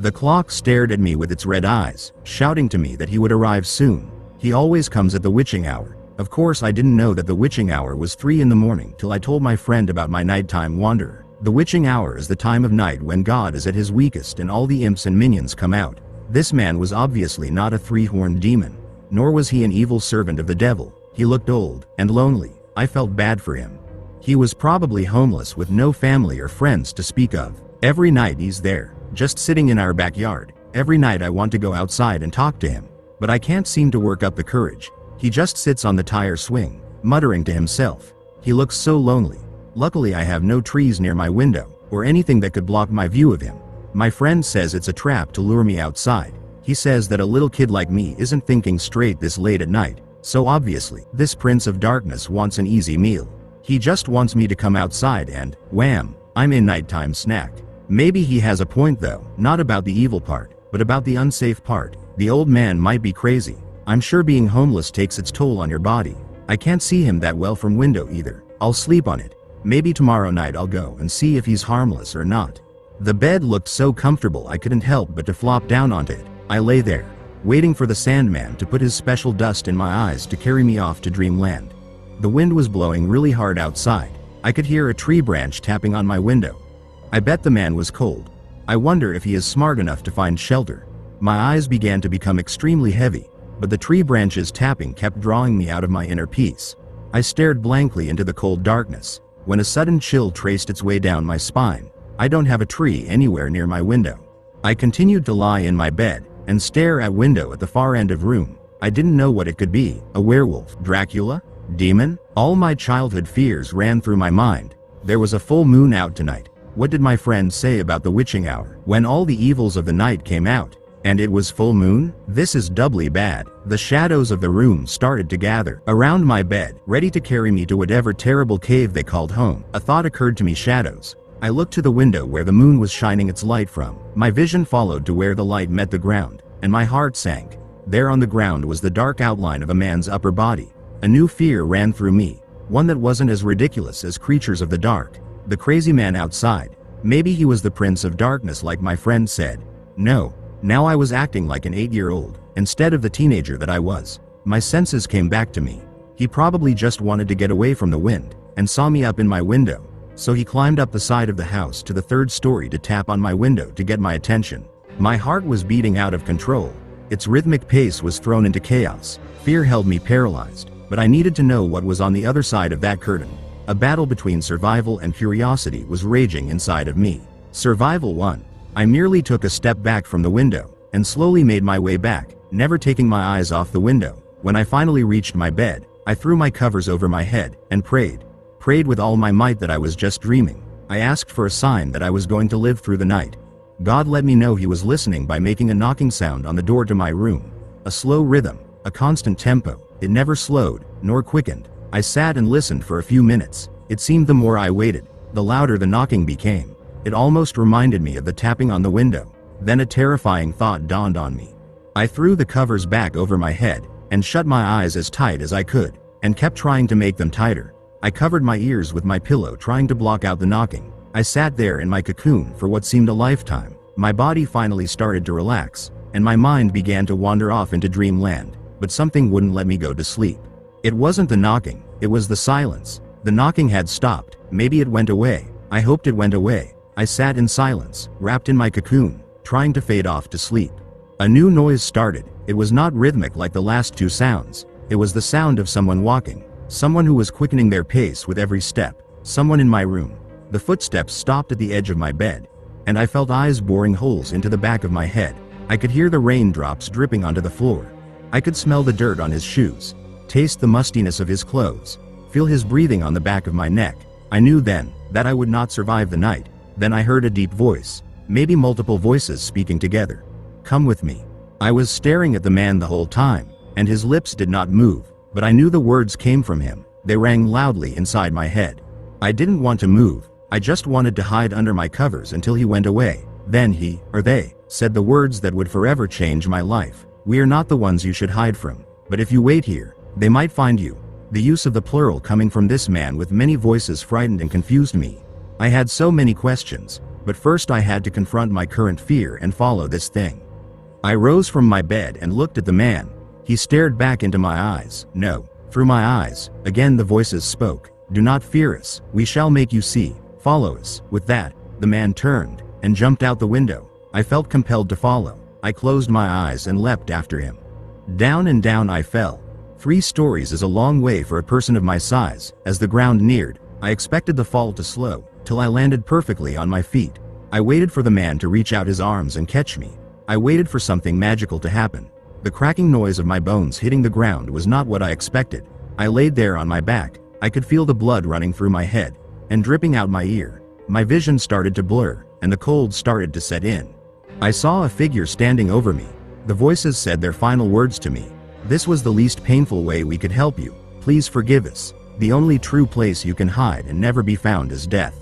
The clock stared at me with its red eyes, shouting to me that he would arrive soon. He always comes at the witching hour. Of course I didn't know that the witching hour was 3 in the morning till I told my friend about my nighttime wanderer. The witching hour is the time of night when God is at his weakest and all the imps and minions come out. This man was obviously not a 3-horned demon, nor was he an evil servant of the devil. He looked old and lonely. I felt bad for him. He was probably homeless with no family or friends to speak of. Every night he's there, just sitting in our backyard. Every night I want to go outside and talk to him, but I can't seem to work up the courage. He just sits on the tire swing, muttering to himself. He looks so lonely. Luckily I have no trees near my window, or anything that could block my view of him. My friend says it's a trap to lure me outside. He says that a little kid like me isn't thinking straight this late at night, so obviously, this Prince of Darkness wants an easy meal. He just wants me to come outside and, wham, I'm a nighttime snack. Maybe he has a point though, not about the evil part, but about the unsafe part. The old man might be crazy. I'm sure being homeless takes its toll on your body. I can't see him that well from window either. I'll sleep on it. Maybe tomorrow night I'll go and see if he's harmless or not. The bed looked so comfortable I couldn't help but to flop down onto it. I lay there, waiting for the Sandman to put his special dust in my eyes to carry me off to dreamland. The wind was blowing really hard outside. I could hear a tree branch tapping on my window. I bet the man was cold. I wonder if he is smart enough to find shelter. My eyes began to become extremely heavy, but the tree branches tapping kept drawing me out of my inner peace. I stared blankly into the cold darkness, when a sudden chill traced its way down my spine. I don't have a tree anywhere near my window. I continued to lie in my bed and stare at window at the far end of room. I didn't know what it could be. A werewolf, Dracula, demon? All my childhood fears ran through my mind. There was a full moon out tonight. What did my friend say about the witching hour? When all the evils of the night came out, and it was full moon? This is doubly bad. The shadows of the room started to gather around my bed, ready to carry me to whatever terrible cave they called home. A thought occurred to me: shadows. I looked to the window where the moon was shining its light from. My vision followed to where the light met the ground, and my heart sank. There on the ground was the dark outline of a man's upper body. A new fear ran through me, one that wasn't as ridiculous as creatures of the dark. The crazy man outside. Maybe he was the Prince of Darkness like my friend said. No. Now I was acting like an 8-year-old, instead of the teenager that I was. My senses came back to me. He probably just wanted to get away from the wind, and saw me up in my window. So he climbed up the side of the house to the 3rd story to tap on my window to get my attention. My heart was beating out of control. Its rhythmic pace was thrown into chaos. Fear held me paralyzed, but I needed to know what was on the other side of that curtain. A battle between survival and curiosity was raging inside of me. Survival won. I merely took a step back from the window, and slowly made my way back, never taking my eyes off the window. When I finally reached my bed, I threw my covers over my head, and prayed. Prayed with all my might that I was just dreaming. I asked for a sign that I was going to live through the night. God let me know he was listening by making a knocking sound on the door to my room. A slow rhythm, a constant tempo. It never slowed, nor quickened. I sat and listened for a few minutes. It seemed the more I waited, the louder the knocking became. It almost reminded me of the tapping on the window. Then a terrifying thought dawned on me. I threw the covers back over my head, and shut my eyes as tight as I could, and kept trying to make them tighter. I covered my ears with my pillow, trying to block out the knocking. I sat there in my cocoon for what seemed a lifetime. My body finally started to relax, and my mind began to wander off into dreamland, but something wouldn't let me go to sleep. It wasn't the knocking, it was the silence. The knocking had stopped. Maybe it went away. I hoped it went away. I sat in silence, wrapped in my cocoon, trying to fade off to sleep. A new noise started. It was not rhythmic like the last 2 sounds. It was the sound of someone walking. Someone who was quickening their pace with every step. Someone in my room. The footsteps stopped at the edge of my bed, and I felt eyes boring holes into the back of my head. I could hear the raindrops dripping onto the floor. I could smell the dirt on his shoes, taste the mustiness of his clothes, feel his breathing on the back of my neck. I knew then that I would not survive the night. Then I heard a deep voice, maybe multiple voices speaking together. Come with me. I was staring at the man the whole time, and his lips did not move, but I knew the words came from him. They rang loudly inside my head. I didn't want to move. I just wanted to hide under my covers until he went away. Then he, or they, said the words that would forever change my life. We are not the ones you should hide from, but if you wait here, they might find you. The use of the plural coming from this man with many voices frightened and confused me. I had so many questions. but first I had to confront my current fear and follow this thing. I rose from my bed and looked at the man. He stared back into my eyes. No, through my eyes. Again the voices spoke. Do not fear us, we shall make you see. Follow us. With that, the man turned and jumped out the window. I felt compelled to follow. I closed my eyes and leapt after him. Down and down I fell. 3 stories is a long way for a person of my size. As the ground neared, I expected the fall to slow, till I landed perfectly on my feet. I waited for the man to reach out his arms and catch me. I waited for something magical to happen. The cracking noise of my bones hitting the ground was not what I expected. I laid there on my back. I could feel the blood running through my head and dripping out my ear. My vision started to blur, and the cold started to set in. I saw a figure standing over me. The voices said their final words to me. This was the least painful way we could help you. Please forgive us. The only true place you can hide and never be found is death.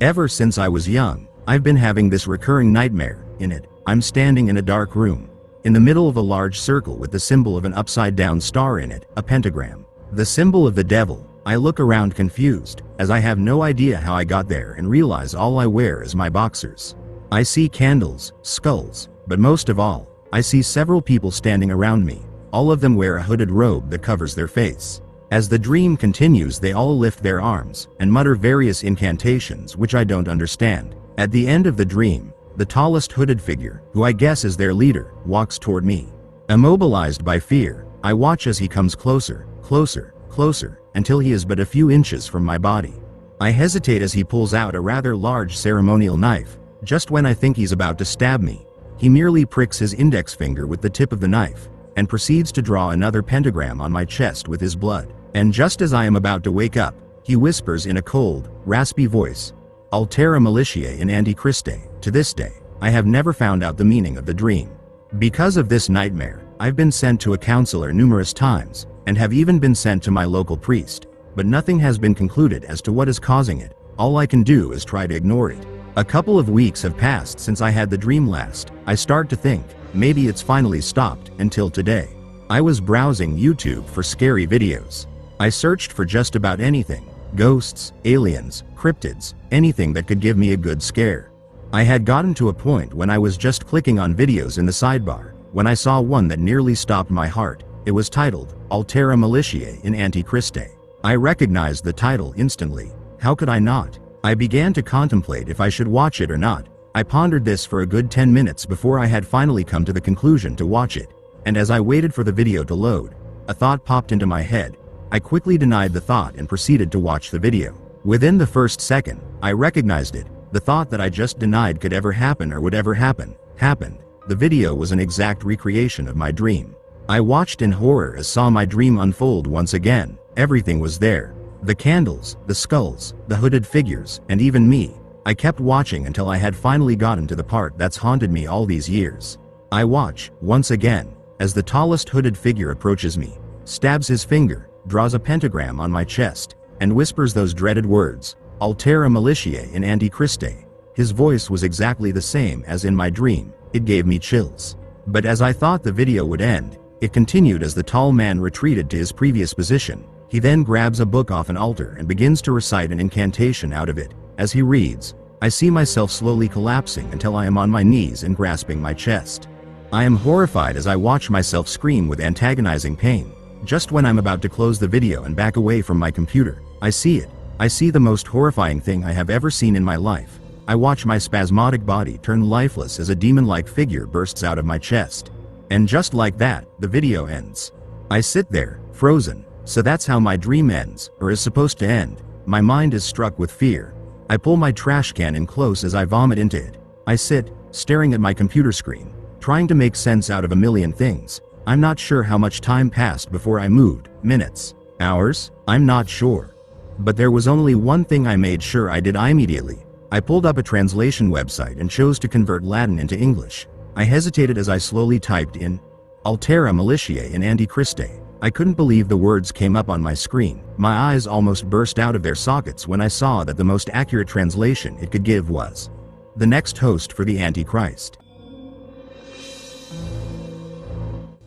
Ever since I was young, I've been having this recurring nightmare. In it, I'm standing in a dark room, in the middle of a large circle with the symbol of an upside-down star in it, a pentagram. The symbol of the devil. I look around confused, as I have no idea how I got there and realize all I wear is my boxers. I see candles, skulls, but most of all, I see several people standing around me. All of them wear a hooded robe that covers their face. As the dream continues, they all lift their arms and mutter various incantations which I don't understand. At the end of the dream, the tallest hooded figure, who I guess is their leader, walks toward me. Immobilized by fear, I watch as he comes closer, closer, closer, until he is but a few inches from my body. I hesitate as he pulls out a rather large ceremonial knife. Just when I think he's about to stab me, he merely pricks his index finger with the tip of the knife, and proceeds to draw another pentagram on my chest with his blood. And just as I am about to wake up, he whispers in a cold, raspy voice, Altera Militiae in Ante Christe. To this day, I have never found out the meaning of the dream. Because of this nightmare, I've been sent to a counselor numerous times, and have even been sent to my local priest, but nothing has been concluded as to what is causing it. All I can do is try to ignore it. A couple of weeks have passed since I had the dream last. I start to think, maybe it's finally stopped, until today. I was browsing YouTube for scary videos. I searched for just about anything. Ghosts, aliens, cryptids, anything that could give me a good scare. I had gotten to a point when I was just clicking on videos in the sidebar, when I saw one that nearly stopped my heart. It was titled, Altera Militiae in Ante Christe. I recognized the title instantly. How could I not? I began to contemplate if I should watch it or not. I pondered this for a good 10 minutes before I had finally come to the conclusion to watch it. And as I waited for the video to load, a thought popped into my head. I quickly denied the thought and proceeded to watch the video. Within the first second, I recognized it. The thought that I just denied could ever happen or would ever happen, happened. The video was an exact recreation of my dream. I watched in horror as saw my dream unfold once again. Everything was there. The candles, the skulls, the hooded figures, and even me. I kept watching until I had finally gotten to the part that's haunted me all these years. I watch, once again, as the tallest hooded figure approaches me, stabs his finger, draws a pentagram on my chest, and whispers those dreaded words, Altera Militiae in Ante Christe. His voice was exactly the same as in my dream. It gave me chills. But as I thought the video would end, it continued as the tall man retreated to his previous position. He then grabs a book off an altar and begins to recite an incantation out of it. As he reads, I see myself slowly collapsing until I am on my knees and grasping my chest. I am horrified as I watch myself scream with antagonizing pain. Just when I'm about to close the video and back away from my computer, I see it. I see the most horrifying thing I have ever seen in my life. I watch my spasmodic body turn lifeless as a demon-like figure bursts out of my chest. And just like that, the video ends. I sit there, frozen. So that's how my dream ends, or is supposed to end. My mind is struck with fear. I pull my trash can in close as I vomit into it. I sit, staring at my computer screen, trying to make sense out of a million things. I'm not sure how much time passed before I moved. Minutes? Hours? I'm not sure. But there was only one thing I made sure I did immediately. I pulled up a translation website and chose to convert Latin into English. I hesitated as I slowly typed in, Altera Militiae in Ante Christe. I couldn't believe the words came up on my screen. My eyes almost burst out of their sockets when I saw that the most accurate translation it could give was, the next host for the Antichrist.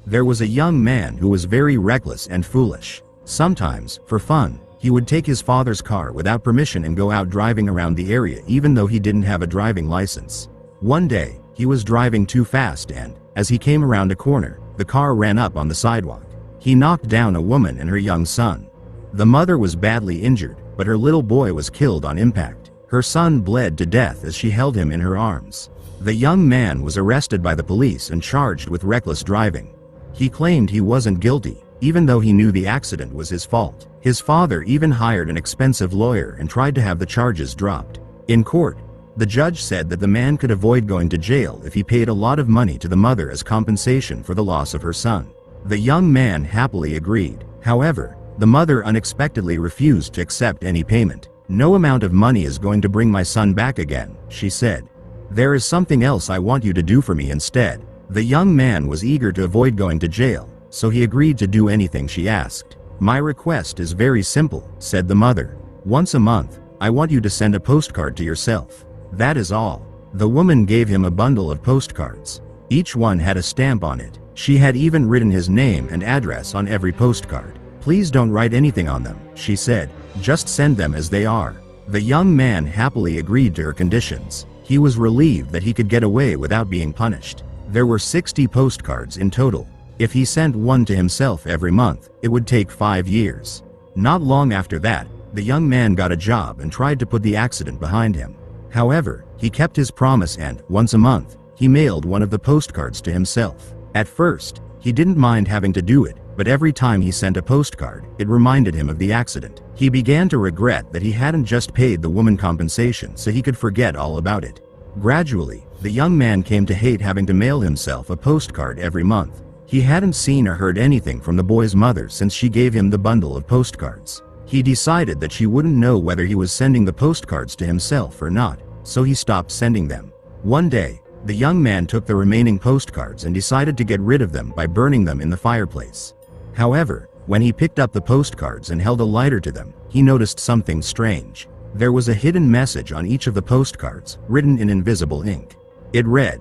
There was a young man who was very reckless and foolish. Sometimes, for fun, He would take his father's car without permission and go out driving around the area even though he didn't have a driving license. One day, he was driving too fast and, as he came around a corner, the car ran up on the sidewalk. He knocked down a woman and her young son. The mother was badly injured, but her little boy was killed on impact. Her son bled to death as she held him in her arms. The young man was arrested by the police and charged with reckless driving. He claimed he wasn't guilty, even though he knew the accident was his fault. His father even hired an expensive lawyer and tried to have the charges dropped. In court, the judge said that the man could avoid going to jail if he paid a lot of money to the mother as compensation for the loss of her son. The young man happily agreed. However, the mother unexpectedly refused to accept any payment. "No amount of money is going to bring my son back again," she said. "There is something else I want you to do for me instead." The young man was eager to avoid going to jail, so he agreed to do anything she asked. "My request is very simple," said the mother. "Once a month, I want you to send a postcard to yourself. That is all." The woman gave him a bundle of postcards. Each one had a stamp on it. She had even written his name and address on every postcard. "Please don't write anything on them," she said. "Just send them as they are." The young man happily agreed to her conditions. He was relieved that he could get away without being punished. There were 60 postcards in total. If he sent one to himself every month, it would take 5 years. Not long after that, the young man got a job and tried to put the accident behind him. However, he kept his promise and, once a month, he mailed one of the postcards to himself. At first, he didn't mind having to do it, but every time he sent a postcard, it reminded him of the accident. He began to regret that he hadn't just paid the woman compensation so he could forget all about it. Gradually, the young man came to hate having to mail himself a postcard every month. He hadn't seen or heard anything from the boy's mother since she gave him the bundle of postcards. He decided that she wouldn't know whether he was sending the postcards to himself or not, so he stopped sending them. One day, the young man took the remaining postcards and decided to get rid of them by burning them in the fireplace. However, when he picked up the postcards and held a lighter to them, he noticed something strange. There was a hidden message on each of the postcards, written in invisible ink. It read,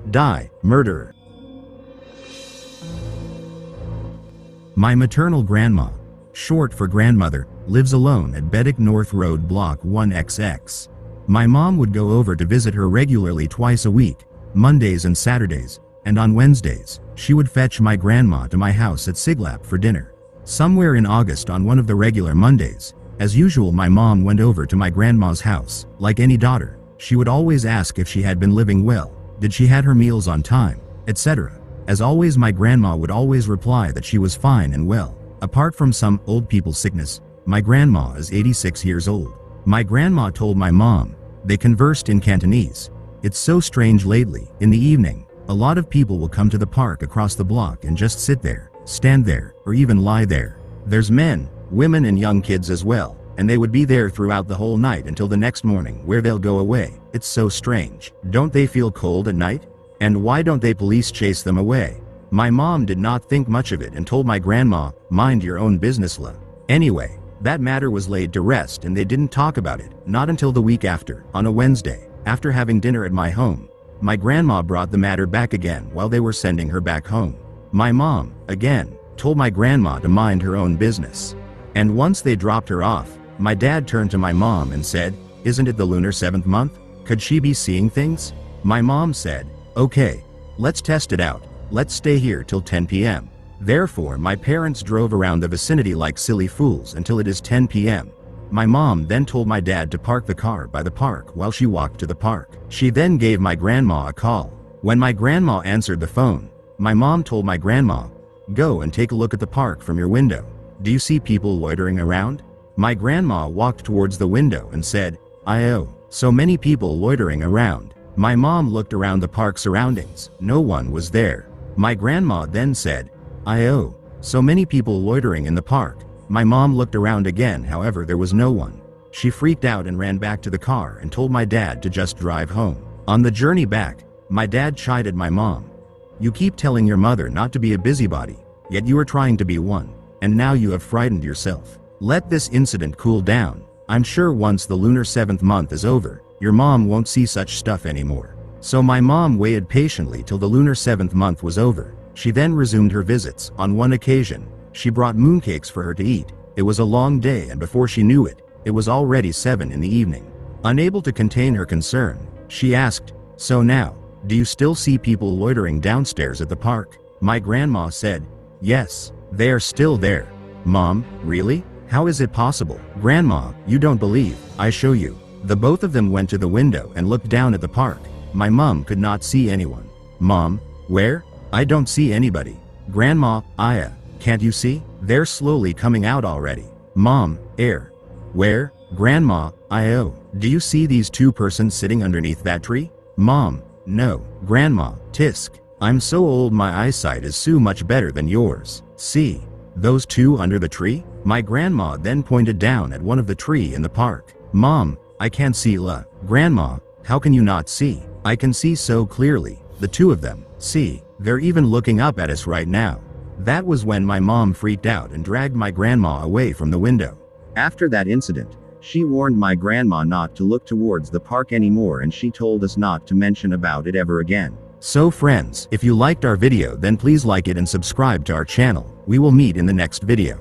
"Die, murderer." My maternal grandma, short for grandmother, lives alone at Beddick North Road Block 1XX. My mom would go over to visit her regularly twice a week, Mondays and Saturdays, and on Wednesdays, she would fetch my grandma to my house at Siglap for dinner. Somewhere in August on one of the regular Mondays, as usual my mom went over to my grandma's house. Like any daughter, she would always ask if she had been living well, did she had her meals on time, etc. As always my grandma would always reply that she was fine and well. Apart from some old people sickness, my grandma is 86 years old. My grandma told my mom, they conversed in Cantonese. "It's so strange lately, in the evening, a lot of people will come to the park across the block and just sit there, stand there, or even lie there. There's men, women and young kids as well, and they would be there throughout the whole night until the next morning where they'll go away. It's so strange. Don't they feel cold at night? And why don't they police chase them away?" My mom did not think much of it and told my grandma, "Mind your own business, la." Anyway, that matter was laid to rest and they didn't talk about it, not until the week after, on a Wednesday, after having dinner at my home. My grandma brought the matter back again while they were sending her back home. My mom, again, told my grandma to mind her own business. And once they dropped her off, my dad turned to my mom and said, "Isn't it the lunar 7th month? Could she be seeing things?" My mom said, "Okay, let's test it out. Let's stay here till 10 p.m. Therefore, my parents drove around the vicinity like silly fools until it is 10 p.m. My mom then told my dad to park the car by the park while she walked to the park. She then gave my grandma a call. When my grandma answered the phone, my mom told my grandma, "Go and take a look at the park from your window. Do you see people loitering around?" My grandma walked towards the window and said, "Oh, so many people loitering around." My mom looked around the park surroundings. No one was there. My grandma then said, "Oh, so many people loitering in the park." My mom looked around again, however there was no one. She freaked out and ran back to the car and told my dad to just drive home. On the journey back, my dad chided my mom. "You keep telling your mother not to be a busybody, yet you are trying to be one, and now you have frightened yourself. Let this incident cool down. I'm sure once the lunar 7th month is over, your mom won't see such stuff anymore." So my mom waited patiently till the lunar 7th month was over. She then resumed her visits. On one occasion, she brought mooncakes for her to eat. It was a long day, and before she knew it, it was already 7 in the evening. Unable to contain her concern, she asked, "So now, do you still see people loitering downstairs at the park?" My grandma said, "Yes, they are still there." "Mom, really? How is it possible?" "Grandma, you don't believe, I show you." The both of them went to the window and looked down at the park. My mom could not see anyone. "Mom, where? I don't see anybody." "Grandma, Aya, can't you see? They're slowly coming out already." "Mom, air. Where?" "Grandma, Io, do you see these two persons sitting underneath that tree?" "Mom, no." "Grandma, tisk. I'm so old my eyesight is so much better than yours. See, those two under the tree?" My grandma then pointed down at one of the tree in the park. "Mom, I can't see la." "Grandma, how can you not see? I can see so clearly, the two of them. See, they're even looking up at us right now." That was when my mom freaked out and dragged my grandma away from the window. After that incident, she warned my grandma not to look towards the park anymore, and she told us not to mention about it ever again. So friends, if you liked our video, then please like it and subscribe to our channel. We will meet in the next video.